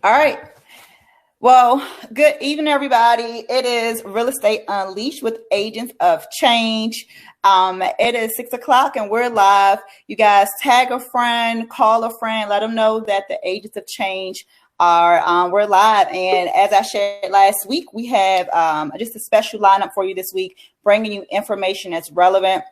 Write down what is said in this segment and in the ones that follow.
All right. Well, good evening, everybody. It is Real Estate Unleashed with Agents of Change. It is 6 o'clock and we're live. You guys tag a friend, call a friend, let them know that the Agents of Change are we're live. And as I shared last week, we have just a special lineup for you this week, bringing you information that's relevant.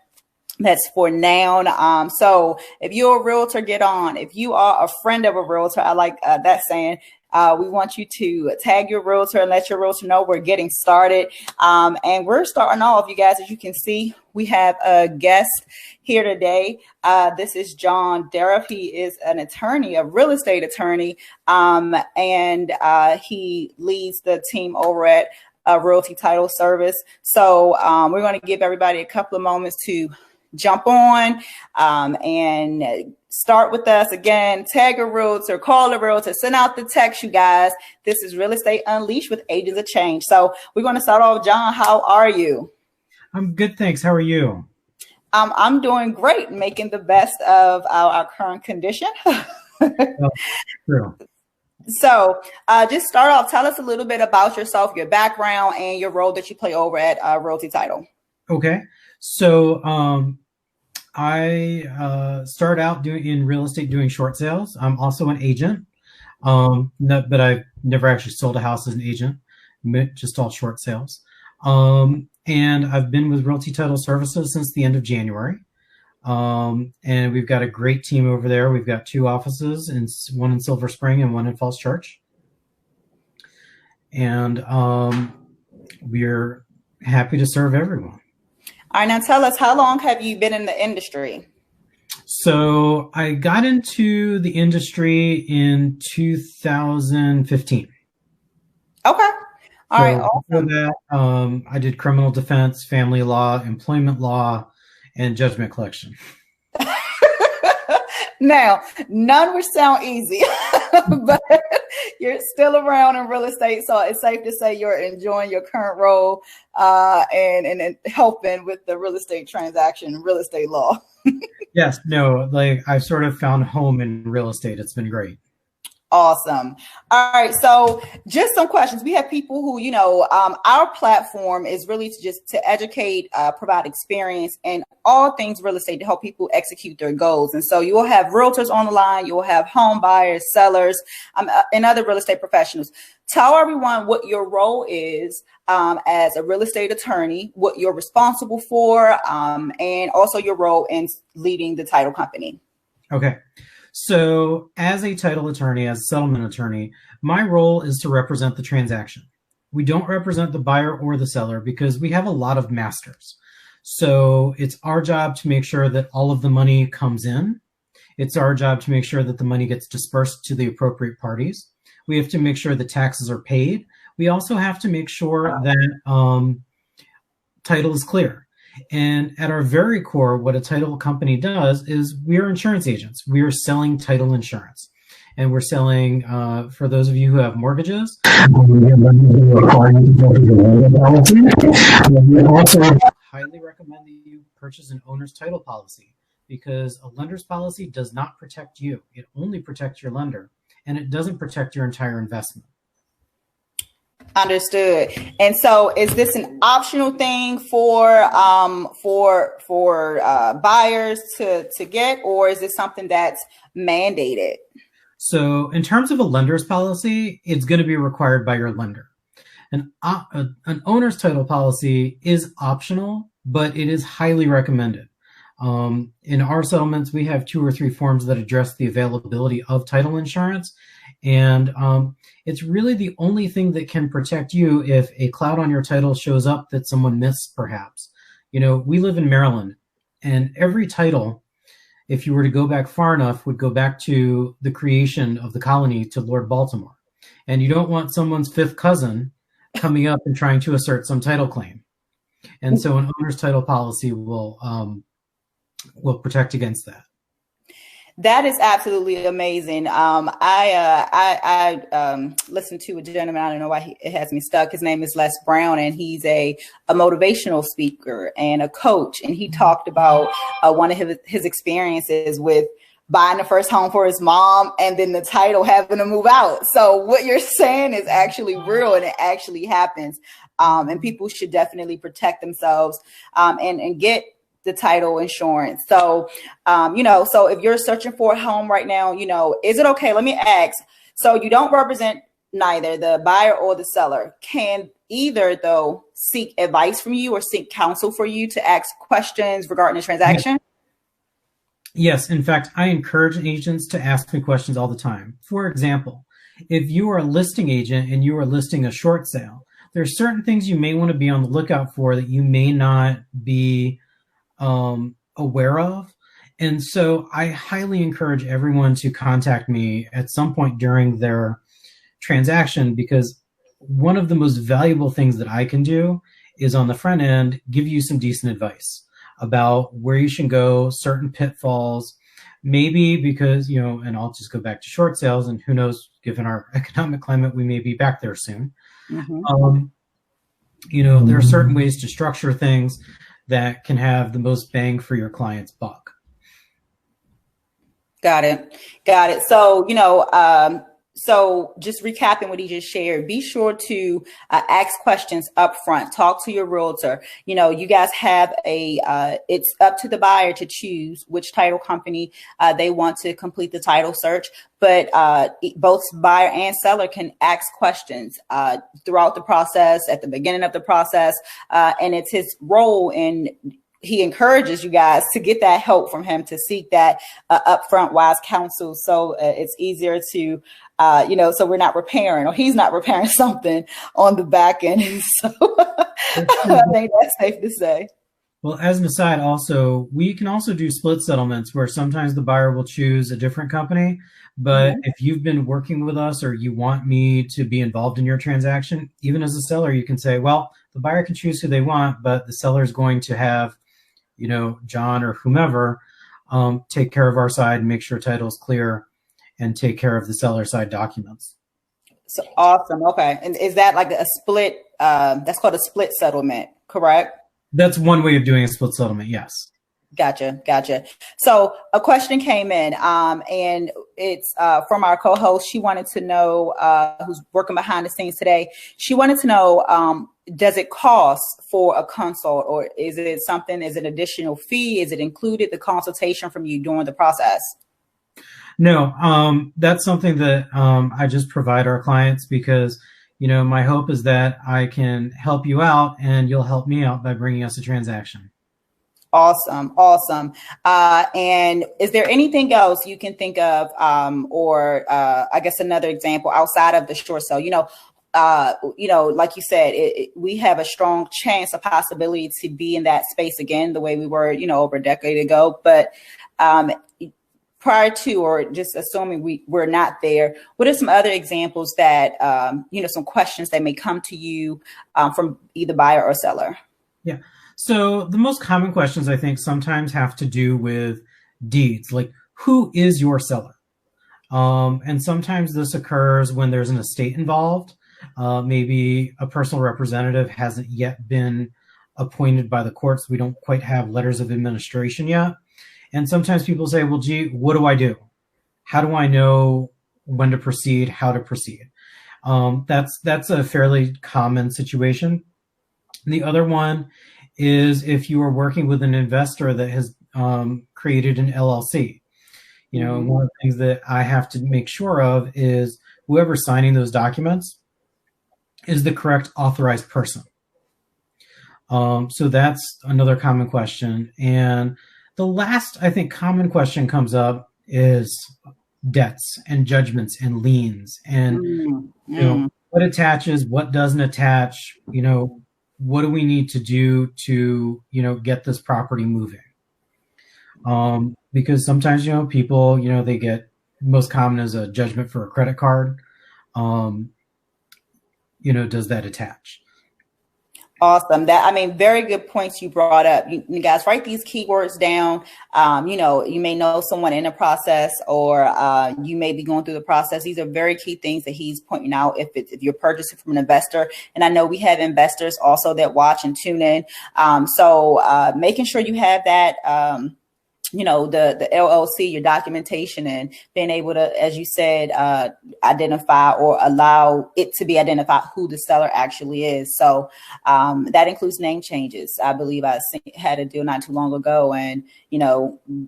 That's for now. So if you're a realtor, get on. If you are a friend of a realtor, I like that saying. We want you to tag your realtor and let your realtor know we're getting started. And we're starting off, you guys, as you can see, we have a guest here today. This is John Deriff. He is an attorney, a real estate attorney, and he leads the team over at Realty Title Service. So we're going to give everybody a couple of moments to jump on and start with us. Again, tag a realtor, call a realtor, send out the text, you guys. This is Real Estate Unleashed with Agents of Change. So we're going to start off. John, how are you? I'm good, thanks. How are you? I'm doing great, making the best of our current condition. True. So just start off. Tell us a little bit about yourself, your background, and your role that you play over at Realty Title. Okay. So I started out in real estate doing short sales. I'm also an agent, but I've never actually sold a house as an agent, just all short sales. And I've been with Realty Title Services since the end of January. And we've got a great team over there. We've got 2 offices, one in Silver Spring and one in Falls Church. And we're happy to serve everyone. All right, now tell us, how long have you been in the industry? So I got into the industry in 2015. Okay. All right. Awesome. Before that, I did criminal defense, family law, employment law, and judgment collection. Now, none would sound easy, but you're still around in real estate, so it's safe to say you're enjoying your current role and helping with the real estate transaction, real estate law. Yes, no, like I've sort of found home in real estate. It's been great. Awesome. All right. So just some questions. We have people who, our platform is really to educate, provide experience in all things real estate to help people execute their goals. And so you will have realtors on the line. You will have home buyers, sellers, and other real estate professionals. Tell everyone what your role is as a real estate attorney, what you're responsible for, and also your role in leading the title company. Okay. So as a title attorney, as a settlement attorney, my role is to represent the transaction. We don't represent the buyer or the seller because we have a lot of masters. So it's our job to make sure that all of the money comes in. It's our job to make sure that the money gets dispersed to the appropriate parties. We have to make sure the taxes are paid. We also have to make sure that title is clear. And at our very core, what a title company does is we're insurance agents. We are selling title insurance. And we're selling, for those of you who have mortgages, we also highly recommend that you purchase an owner's title policy because a lender's policy does not protect you. It only protects your lender, and it doesn't protect your entire investment. Understood. And so is this an optional thing for buyers to get, or is this something that's mandated? So in terms of a lender's policy, it's going to be required by your lender. An owner's title policy is optional, but it is highly recommended. In our settlements, we have 2 or 3 forms that address the availability of title insurance. And it's really the only thing that can protect you if a cloud on your title shows up that someone missed, perhaps. We live in Maryland, and every title, if you were to go back far enough, would go back to the creation of the colony to Lord Baltimore. And you don't want someone's 5th cousin coming up and trying to assert some title claim. And so an owner's title policy will protect against that. That is absolutely amazing. I listened to a gentleman. I don't know why it has me stuck. His name is Les Brown, and he's a motivational speaker and a coach. And he talked about one of his experiences with buying the first home for his mom and then the title having to move out. So what you're saying is actually real, and it actually happens. And people should definitely protect themselves and get the title insurance. So, so if you're searching for a home right now, is it okay? Let me ask. So you don't represent neither the buyer or the seller. Can either, though, seek advice from you or seek counsel for you to ask questions regarding the transaction? Yes. In fact, I encourage agents to ask me questions all the time. For example, if you are a listing agent and you are listing a short sale, there are certain things you may want to be on the lookout for that you may not be aware of. And so I highly encourage everyone to contact me at some point during their transaction, because one of the most valuable things that I can do is on the front end, give you some decent advice about where you should go, certain pitfalls, maybe because, and I'll just go back to short sales, and who knows, given our economic climate, we may be back there soon. Mm-hmm. There are certain ways to structure things that can have the most bang for your client's buck. Got it. So, so just recapping what he just shared, be sure to ask questions up front. Talk to your realtor. You guys have it's up to the buyer to choose which title company they want to complete the title search. But both buyer and seller can ask questions throughout the process, at the beginning of the process. And it's his role in he encourages you guys to get that help from him, to seek that upfront wise counsel. So it's easier to, so we're not repairing, or he's not repairing something on the back end. So I think that's safe to say. Well, as an aside, also, we can also do split settlements where sometimes the buyer will choose a different company. But if you've been working with us or you want me to be involved in your transaction, even as a seller, you can say, well, the buyer can choose who they want, but the seller is going to have John or whomever, take care of our side and make sure title is clear and take care of the seller side documents. So awesome. Okay. And is that like a split, that's called a split settlement, correct? That's one way of doing a split settlement. Yes. Gotcha. So a question came in, and it's from our co-host. She wanted to know, who's working behind the scenes today. She wanted to know, does it cost for a consult, or is it an additional fee? Is it included, the consultation from you during the process? No, that's something that I just provide our clients because, my hope is that I can help you out and you'll help me out by bringing us a transaction. Awesome. And is there anything else you can think of, or I guess another example outside of the short sale? Like you said, we have a strong chance, a possibility to be in that space again, the way we were, over a decade ago. But prior to, or just assuming we're not there, what are some other examples that, some questions that may come to you from either buyer or seller? Yeah. So the most common questions, I think, sometimes have to do with deeds, like who is your seller? And sometimes this occurs when there's an estate involved. Maybe a personal representative hasn't yet been appointed by the courts. We don't quite have letters of administration yet. And sometimes people say, well, gee, what do I do? How do I know when to proceed, how to proceed? That's a fairly common situation. The other one is if you are working with an investor that has created an LLC. One of the things that I have to make sure of is whoever's signing those documents is the correct authorized person. So that's another common question. And the last, I think, common question comes up is debts and judgments and liens and what attaches, what doesn't attach, what do we need to do to, get this property moving? Because sometimes, people, they get, most common is a judgment for a credit card. Does that attach? Awesome. Very good points you brought up. You guys write these keywords down. You may know someone in the process, or you may be going through the process. These are very key things that he's pointing out if you're purchasing from an investor. And I know we have investors also that watch and tune in. So making sure you have that the LLC, your documentation, and being able to, as you said, identify or allow it to be identified who the seller actually is. So that includes name changes. I believe had a deal not too long ago, and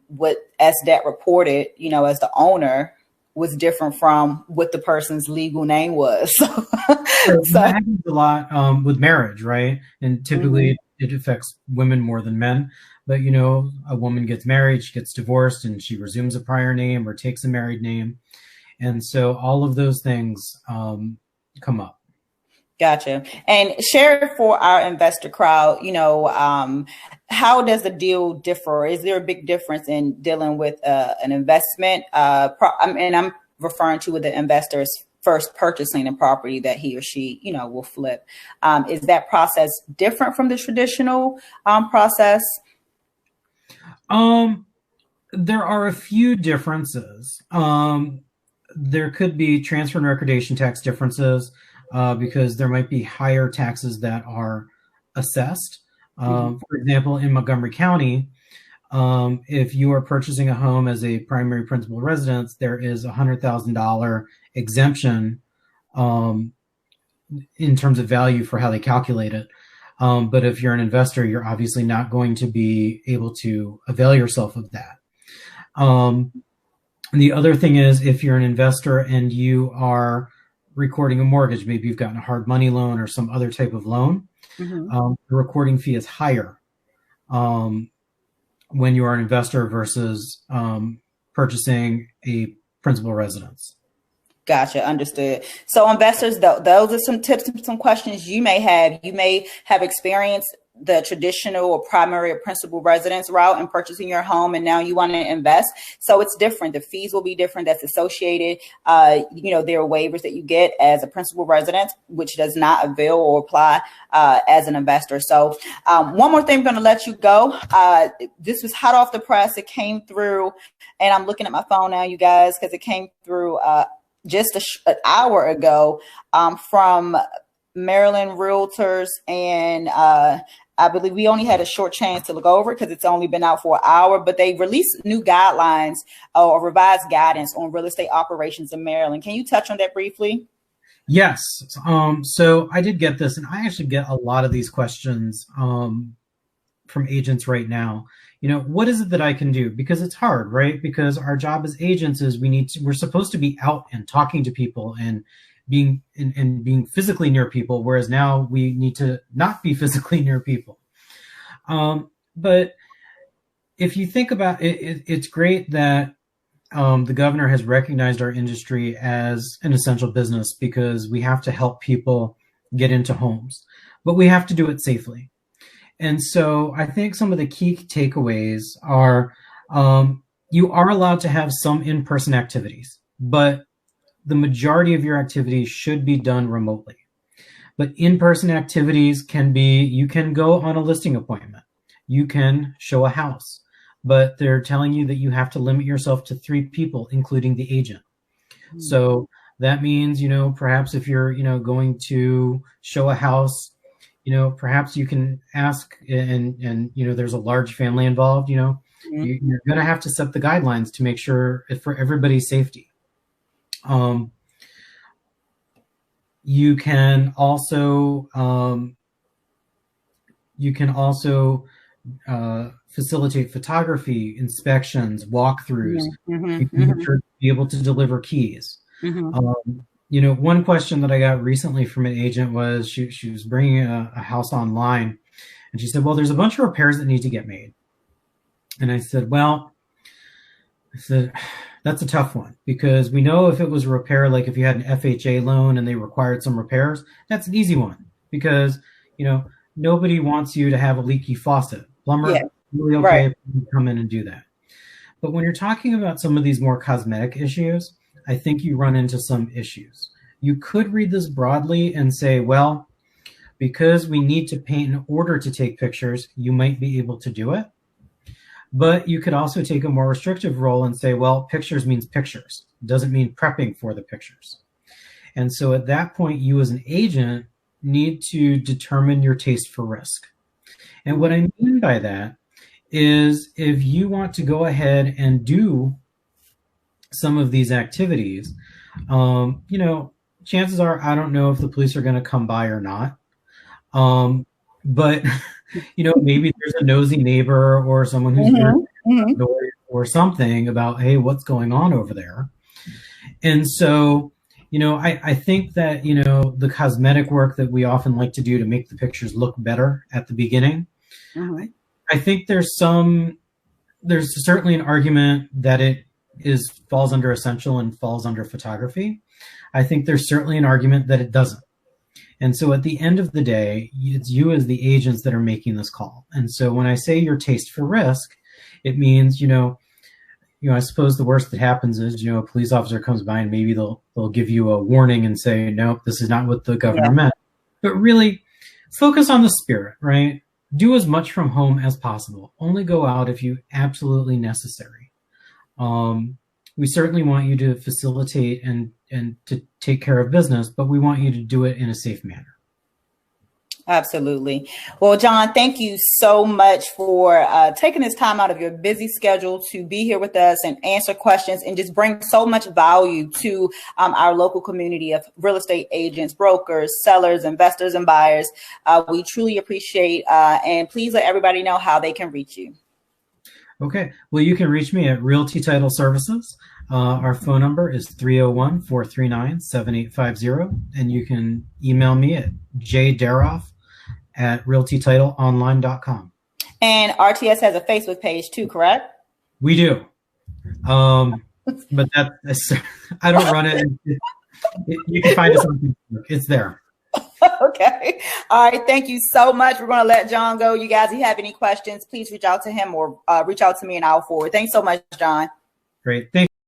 what SDAT reported, as the owner, was different from what the person's legal name was. So that happens a lot with marriage, right? And typically it affects women more than men. But, a woman gets married, she gets divorced, and she resumes a prior name or takes a married name. And so all of those things come up. Gotcha. And share for our investor crowd, how does the deal differ? Is there a big difference in dealing with an investment? And I'm referring to the investors first purchasing a property that he or she, will flip. Is that process different from the traditional process? There are a few differences. There could be transfer and recordation tax differences because there might be higher taxes that are assessed. For example, in Montgomery County, if you are purchasing a home as a primary principal residence, there is a $100,000 exemption in terms of value for how they calculate it. But if you're an investor, you're obviously not going to be able to avail yourself of that. The other thing is, if you're an investor and you are recording a mortgage, maybe you've gotten a hard money loan or some other type of loan, the recording fee is higher when you are an investor versus purchasing a principal residence. Gotcha. Understood. So investors, those are some tips and some questions you may have. You may have experienced the traditional or primary or principal residence route in purchasing your home, and now you want to invest. So it's different. The fees will be different. That's associated. There are waivers that you get as a principal residence, which does not avail or apply as an investor. So one more thing, I'm going to let you go. This was hot off the press. It came through, and I'm looking at my phone now, you guys, because it came through just an hour ago from Maryland Realtors, and I believe we only had a short chance to look over it because it's only been out for an hour, but they released new guidelines or revised guidance on real estate operations in Maryland. Can you touch on that briefly? Yes. So I did get this, and I actually get a lot of these questions from agents right now. What is it that I can do? Because it's hard, right? Because our job as agents is we're supposed to be out and talking to people and being physically near people, whereas now we need to not be physically near people. But if you think about it, it's great that the governor has recognized our industry as an essential business because we have to help people get into homes, but we have to do it safely. And so I think some of the key takeaways are you are allowed to have some in-person activities, but the majority of your activities should be done remotely. But in-person activities you can go on a listing appointment. You can show a house, but they're telling you that you have to limit yourself to 3 people, including the agent. Mm-hmm. So that means, perhaps if you're, going to show a house, perhaps you can ask and there's a large family involved, mm-hmm. You're going to have to set the guidelines to make sure for everybody's safety. You can also facilitate photography, inspections, walkthroughs. Mm-hmm. You can be able to deliver keys. Mm-hmm. One question that I got recently from an agent was she was bringing a house online, and she said, well, there's a bunch of repairs that need to get made. And I said, that's a tough one because we know if it was a repair, like if you had an FHA loan and they required some repairs, that's an easy one because, nobody wants you to have a leaky faucet. Plumber, really okay right. If you come in and do that. But when you're talking about some of these more cosmetic issues, I think you run into some issues. You could read this broadly and say, well, because we need to paint in order to take pictures, you might be able to do it. But you could also take a more restrictive role and say, well, pictures means pictures. It doesn't mean prepping for the pictures. And so at that point, you as an agent need to determine your taste for risk. And what I mean by that is if you want to go ahead and do some of these activities, chances are, I don't know if the police are going to come by or not. But, maybe there's a nosy neighbor or someone who's or something about, hey, what's going on over there? And so, I think that, the cosmetic work that we often like to do to make the pictures look better at the beginning, I think there's certainly an argument that it falls under essential and falls under photography. I think there's certainly an argument that it doesn't. And so at the end of the day, it's you as the agents that are making this call. And so when I say your taste for risk, it means, I suppose the worst that happens is, a police officer comes by and maybe they'll give you a warning and say, nope, this is not what the governor meant. But really focus on the spirit, right? Do as much from home as possible. Only go out if you absolutely necessary. We certainly want you to facilitate and to take care of business, but we want you to do it in a safe manner. Absolutely. Well, John, thank you so much for taking this time out of your busy schedule to be here with us and answer questions and just bring so much value to our local community of real estate agents, brokers, sellers, investors, and buyers. We truly appreciate and please let everybody know how they can reach you. Okay. Well, you can reach me at Realty Title Services. Our phone number is 301-439-7850. And you can email me at jdaroff@realtytitleonline.com. And RTS has a Facebook page too, correct? We do. But that's I don't run it. You can find us on Facebook. It's there. Okay. All right. Thank you so much. We're going to let John go. You guys, if you have any questions, please reach out to him or reach out to me and I'll forward. Thanks so much, John. Great. Thank you.